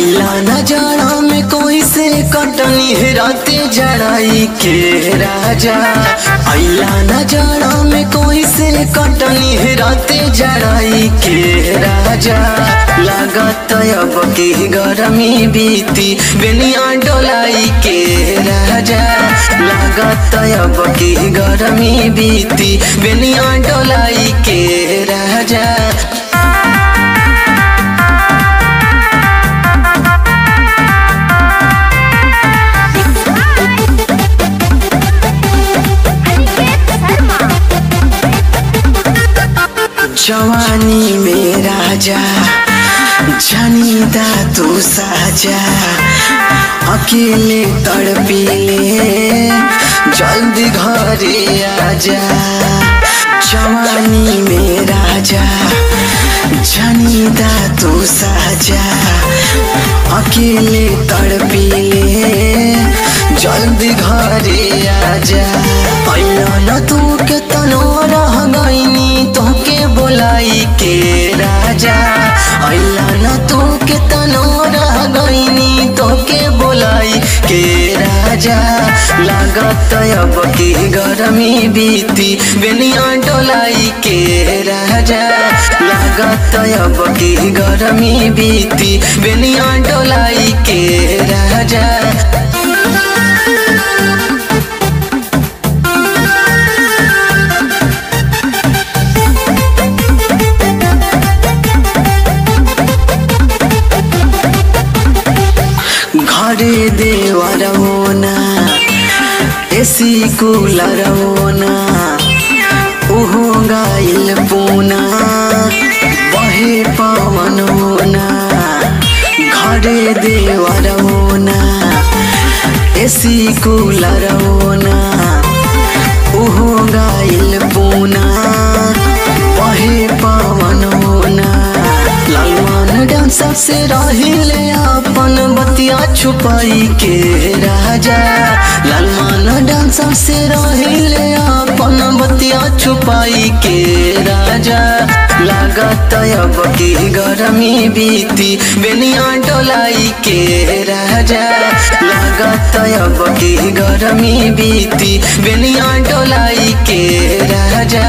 अला न जाड़ा में कोई से कटनी राते जड़ाई के राजा। अला न जाड़ा में कोई से कटनी राते जड़ाई के राजा। लागत अब की गरमी बीती बेनिया डोलाई के राजा। लागत अब की गरमी बीती बेनिया डोलाई के राजा। जवानी में राजा जनीदा तू साजा। अकेले तड़पीले जल्दी घरे आजा। जवानी में राजा जनीदा तू साजा। अकेले तड़पीले जल्दी घरे आजा। अइला न तू के तनो रह गईनी तोके बोलाई के राजा। अइला न तू के तनो रह गईनी तोके बोलाई के राजा। लागत अब की गरमी बीती बेनिया डोलाई के राजा। लागत अब की गरमी बीती बेनिया डोलाई के राजा। घरे देवर होना एसी कूलर होना उहो गाइल पूना बहे पवन होना। घरे देवर होना एसी कूलर होना उहो गाइल पूना बहे पवन होना। लालमान डांसर से रहिले अपन बतिया छुपाई के राजा। लालमान डांसर से रहिले अपन बतिया छुपाई के राजा। लागत अब की गरमी बीती बेनिया डोलाई के राजा। लागत अब की गरमी बीती बेनिया डोलाई के राजा।